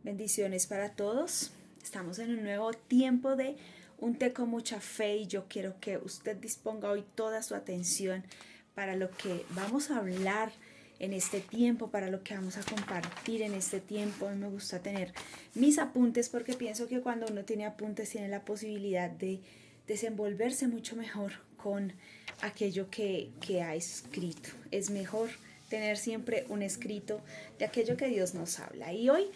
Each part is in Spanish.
Bendiciones para todos. Estamos en un nuevo tiempo de un té con mucha fe y yo quiero que usted disponga hoy toda su atención para lo que vamos a hablar en este tiempo, para lo que vamos a compartir en este tiempo. A mí me gusta tener mis apuntes porque pienso que cuando uno tiene apuntes tiene la posibilidad de desenvolverse mucho mejor con aquello que ha escrito. Es mejor tener siempre un escrito de aquello que Dios nos habla. Y hoy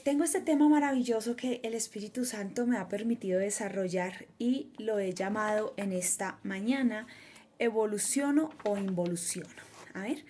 tengo este tema maravilloso que el Espíritu Santo me ha permitido desarrollar y lo he llamado en esta mañana evoluciono o involuciono. A ver,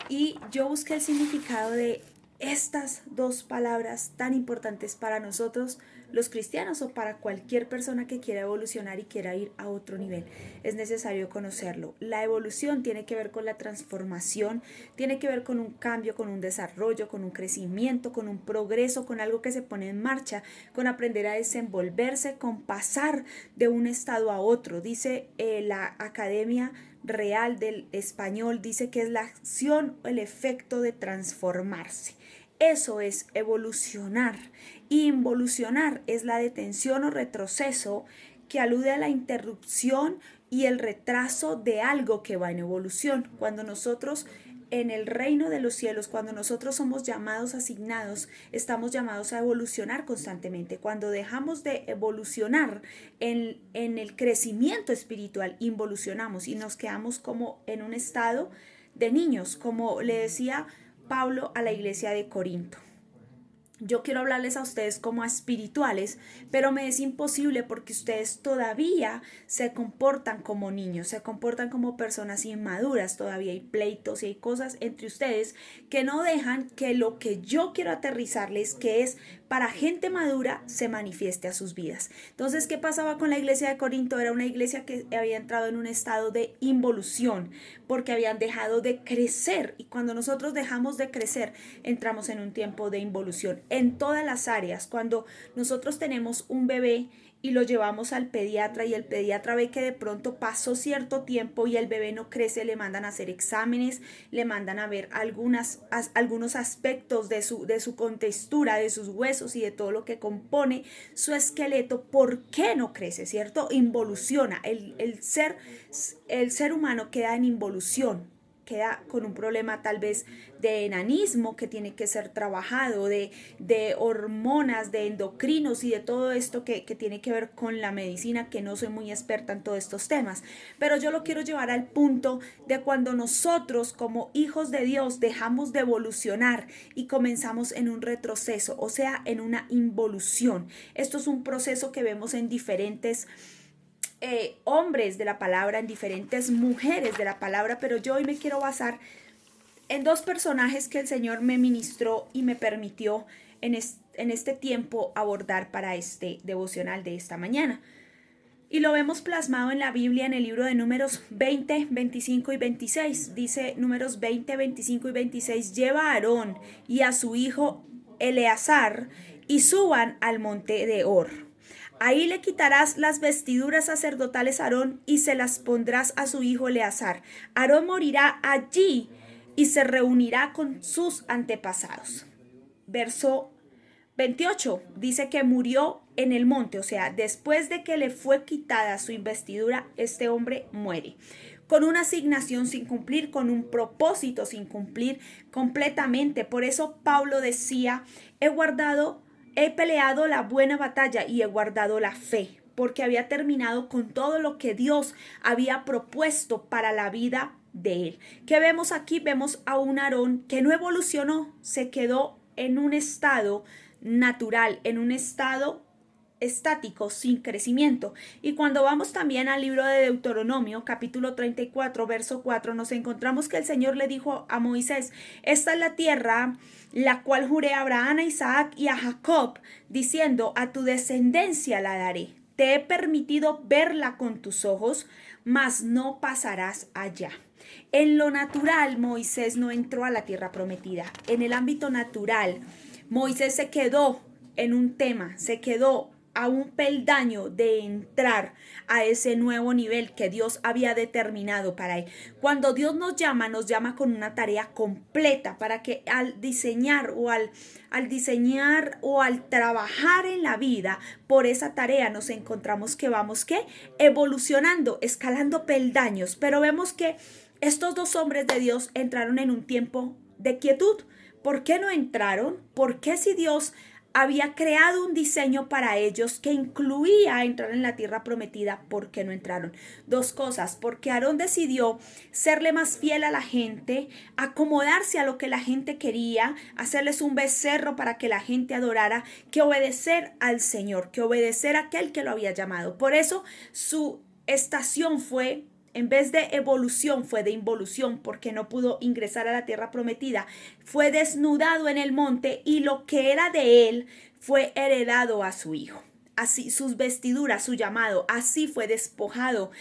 y yo busqué el significado de estas dos palabras tan importantes para nosotros los cristianos o para cualquier persona que quiera evolucionar y quiera ir a otro nivel. Es necesario conocerlo. La evolución tiene que ver con la transformación, tiene que ver con un cambio, con un desarrollo, con un crecimiento, con un progreso, con algo que se pone en marcha, con aprender a desenvolverse, con pasar de un estado a otro. Dice la Academia Real del Español, dice que es la acción o el efecto de transformarse. Eso es evolucionar. Involucionar es la detención o retroceso que alude a la interrupción y el retraso de algo que va en evolución. Cuando nosotros en el reino de los cielos, cuando nosotros somos llamados, asignados, estamos llamados a evolucionar constantemente. Cuando dejamos de evolucionar en el crecimiento espiritual, involucionamos y nos quedamos como en un estado de niños, como le decía Pablo a la iglesia de Corinto. Yo quiero hablarles a ustedes como a espirituales, pero me es imposible porque ustedes todavía se comportan como niños, se comportan como personas inmaduras, todavía hay pleitos y hay cosas entre ustedes que no dejan que lo que yo quiero aterrizarles, que es para gente madura, se manifieste a sus vidas. Entonces, ¿qué pasaba con la iglesia de Corinto? Era una iglesia que había entrado en un estado de involución porque habían dejado de crecer, y cuando nosotros dejamos de crecer, entramos en un tiempo de involución en todas las áreas. Cuando nosotros tenemos un bebé y lo llevamos al pediatra y el pediatra ve que de pronto pasó cierto tiempo y el bebé no crece, le mandan a hacer exámenes, le mandan a ver algunos aspectos de su contextura, de sus huesos y de todo lo que compone su esqueleto. ¿Por qué no crece? ¿Cierto? Involuciona. El ser humano queda en involución, queda con un problema tal vez de enanismo que tiene que ser trabajado, de hormonas, de endocrinos y de todo esto que tiene que ver con la medicina, que no soy muy experta en todos estos temas. Pero yo lo quiero llevar al punto de cuando nosotros como hijos de Dios dejamos de evolucionar y comenzamos en un retroceso, o sea, en una involución. Esto es un proceso que vemos en diferentes hombres de la palabra, en diferentes mujeres de la palabra, pero yo hoy me quiero basar en dos personajes que el Señor me ministró y me permitió en este tiempo abordar para este devocional de esta mañana. Y lo vemos plasmado en la Biblia en el libro de Números 20, 25 y 26. Dice Números 20, 25 y 26, lleva a Aarón y a su hijo Eleazar y suban al monte de Hor. Ahí le quitarás las vestiduras sacerdotales a Aarón y se las pondrás a su hijo Eleazar. Aarón morirá allí y se reunirá con sus antepasados. Verso 28 dice que murió en el monte, o sea, después de que le fue quitada su investidura, este hombre muere con una asignación sin cumplir, con un propósito sin cumplir completamente. Por eso Pablo decía, he peleado la buena batalla y he guardado la fe, porque había terminado con todo lo que Dios había propuesto para la vida de él. ¿Qué vemos aquí? Vemos a un Aarón que no evolucionó, se quedó en un estado natural, en un estado estático, sin crecimiento. Y cuando vamos también al libro de Deuteronomio, capítulo 34, verso 4, nos encontramos que el Señor le dijo a Moisés, esta es la tierra la cual juré a Abraham, a Isaac y a Jacob, diciendo, a tu descendencia la daré. Te he permitido verla con tus ojos, mas no pasarás allá. En lo natural, Moisés no entró a la tierra prometida. En el ámbito natural, Moisés se quedó en un tema, se quedó a un peldaño de entrar a ese nuevo nivel que Dios había determinado para él. Cuando Dios nos llama con una tarea completa para que al diseñar o al trabajar en la vida por esa tarea nos encontramos que vamos evolucionando, escalando peldaños. Pero vemos que estos dos hombres de Dios entraron en un tiempo de quietud. ¿Por qué no entraron? ¿Por qué si Dios había creado un diseño para ellos que incluía entrar en la tierra prometida? ¿Por qué no entraron? Dos cosas, porque Aarón decidió serle más fiel a la gente, acomodarse a lo que la gente quería, hacerles un becerro para que la gente adorara, que obedecer al Señor, que obedecer a aquel que lo había llamado. Por eso su estación fue, en vez de evolución, fue de involución, porque no pudo ingresar a la tierra prometida. Fue desnudado en el monte y lo que era de él fue heredado a su hijo. Así sus vestiduras, su llamado, así fue despojado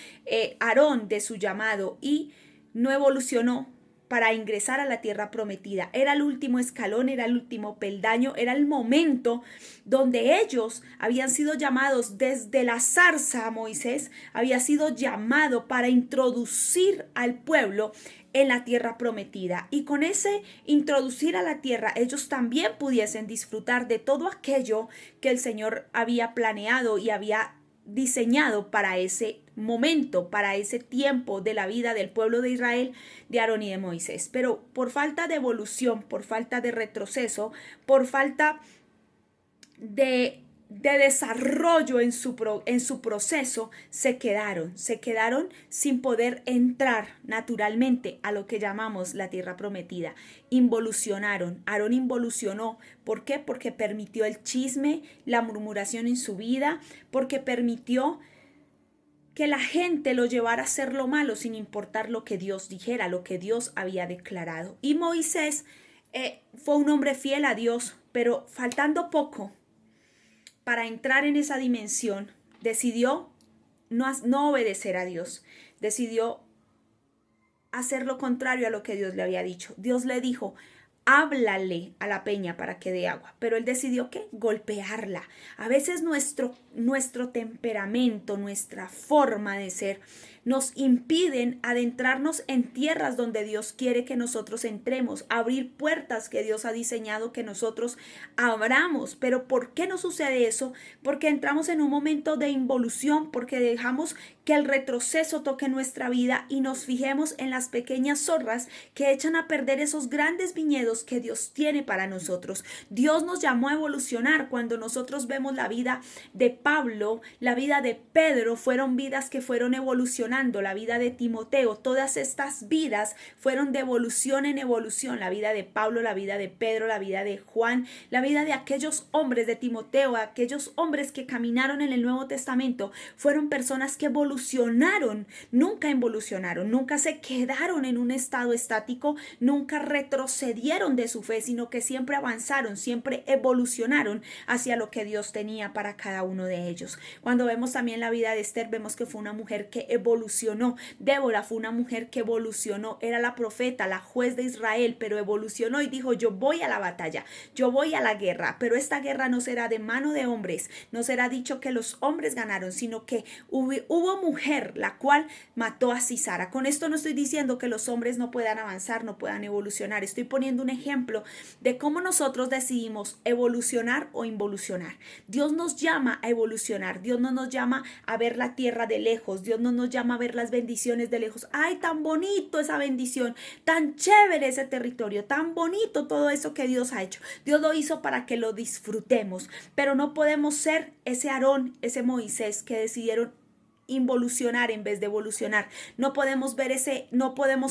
Aarón de su llamado y no evolucionó para ingresar a la tierra prometida. Era el último escalón, era el último peldaño, era el momento donde ellos habían sido llamados desde la zarza. A Moisés había sido llamado para introducir al pueblo en la tierra prometida, y con ese introducir a la tierra ellos también pudiesen disfrutar de todo aquello que el Señor había planeado y había diseñado para ese momento, para ese tiempo de la vida del pueblo de Israel, de Aarón y de Moisés. Pero por falta de evolución, por falta de retroceso, por falta de desarrollo en su proceso, se quedaron sin poder entrar naturalmente a lo que llamamos la tierra prometida. Involucionaron. Aarón involucionó. ¿Por qué? Porque permitió el chisme, la murmuración en su vida, porque permitió que la gente lo llevara a hacer lo malo sin importar lo que Dios dijera, lo que Dios había declarado. Y Moisés fue un hombre fiel a Dios, pero faltando poco para entrar en esa dimensión, decidió no obedecer a Dios, decidió hacer lo contrario a lo que Dios le había dicho. Dios le dijo: háblale a la peña para que dé agua, pero él decidió ¿qué? Golpearla. A veces nuestro temperamento, nuestra forma de ser, nos impiden adentrarnos en tierras donde Dios quiere que nosotros entremos, abrir puertas que Dios ha diseñado que nosotros abramos. Pero ¿por qué no sucede eso? Porque entramos en un momento de involución, porque dejamos que el retroceso toque nuestra vida y nos fijemos en las pequeñas zorras que echan a perder esos grandes viñedos que Dios tiene para nosotros. Dios nos llamó a evolucionar. Cuando nosotros vemos la vida de Pablo, la vida de Pedro, fueron vidas que fueron evolucionando. La vida de Timoteo, todas estas vidas fueron de evolución en evolución. La vida de Pablo, la vida de Pedro, la vida de Juan, la vida de aquellos hombres de Timoteo, aquellos hombres que caminaron en el Nuevo Testamento, fueron personas que evolucionaron, nunca involucionaron, nunca se quedaron en un estado estático, nunca retrocedieron de su fe, sino que siempre avanzaron, siempre evolucionaron hacia lo que Dios tenía para cada uno de ellos. Cuando vemos también la vida de Esther, vemos que fue una mujer que evolucionó. Débora fue una mujer que evolucionó, era la profeta, la juez de Israel, pero evolucionó y dijo: yo voy a la batalla, yo voy a la guerra, pero esta guerra no será de mano de hombres, no será dicho que los hombres ganaron, sino que hubo mujer la cual mató a Sisara. Con esto no estoy diciendo que los hombres no puedan avanzar, no puedan evolucionar, estoy poniendo un ejemplo de cómo nosotros decidimos evolucionar o involucionar. Dios nos llama a evolucionar, Dios no nos llama a ver la tierra de lejos, Dios no nos llama a ver las bendiciones de lejos. Ay, tan bonito esa bendición, tan chévere ese territorio, tan bonito todo eso que Dios ha hecho. Dios lo hizo para que lo disfrutemos, pero no podemos ser ese Aarón, ese Moisés que decidieron involucionar en vez de evolucionar. No podemos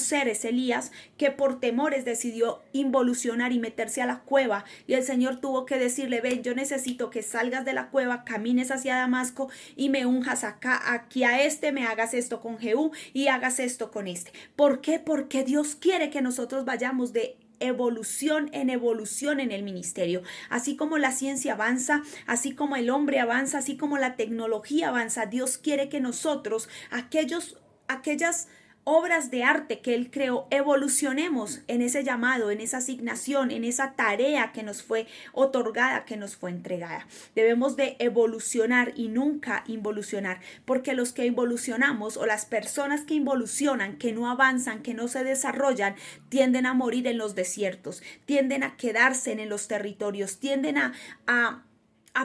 ser ese Elías que por temores decidió involucionar y meterse a la cueva, y el Señor tuvo que decirle: ven, yo necesito que salgas de la cueva, camines hacia Damasco y me unjas aquí a me hagas esto con Jehú y hagas esto con este. ¿Por qué? Porque Dios quiere que nosotros vayamos de evolución en el ministerio. Así como la ciencia avanza, así como el hombre avanza, así como la tecnología avanza, Dios quiere que nosotros, aquellas obras de arte que Él creó, evolucionemos en ese llamado, en esa asignación, en esa tarea que nos fue otorgada, que nos fue entregada. Debemos de evolucionar y nunca involucionar, porque los que involucionamos o las personas que involucionan, que no avanzan, que no se desarrollan, tienden a morir en los desiertos, tienden a quedarse en los territorios, tienden a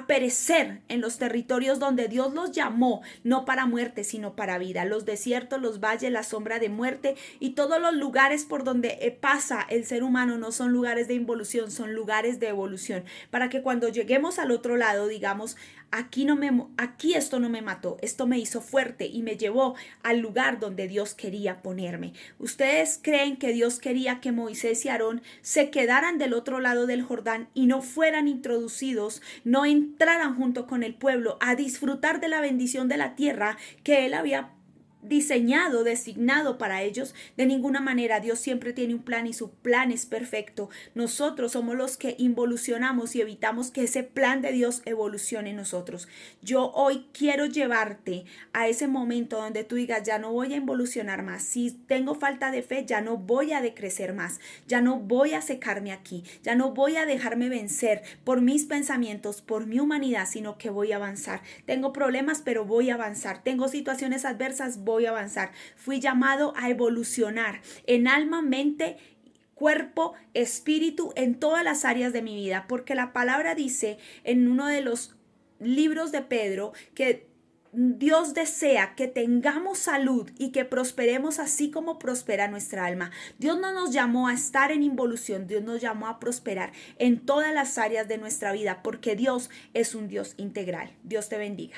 perecer en los territorios donde Dios los llamó, no para muerte, sino para vida. Los desiertos, los valles, la sombra de muerte y todos los lugares por donde pasa el ser humano no son lugares de involución, son lugares de evolución. Para que cuando lleguemos al otro lado digamos, aquí esto no me mató, esto me hizo fuerte y me llevó al lugar donde Dios quería ponerme. ¿Ustedes creen que Dios quería que Moisés y Aarón se quedaran del otro lado del Jordán y no fueran introducidos, no entraran junto con el pueblo a disfrutar de la bendición de la tierra que Él había diseñado, designado para ellos? De ninguna manera. Dios siempre tiene un plan y su plan es perfecto. Nosotros somos los que involucionamos y evitamos que ese plan de Dios evolucione en nosotros. Yo hoy quiero llevarte a ese momento donde tú digas, ya no voy a involucionar más. Si tengo falta de fe, ya no voy a decrecer más. Ya no voy a secarme aquí. Ya no voy a dejarme vencer por mis pensamientos, por mi humanidad, sino que voy a avanzar. Tengo problemas, pero voy a avanzar. Tengo situaciones adversas, voy a avanzar. Fui llamado a evolucionar en alma, mente, cuerpo, espíritu, en todas las áreas de mi vida, porque la palabra dice en uno de los libros de Pedro que Dios desea que tengamos salud y que prosperemos así como prospera nuestra alma. Dios no nos llamó a estar en involución, Dios nos llamó a prosperar en todas las áreas de nuestra vida, porque Dios es un Dios integral. Dios te bendiga.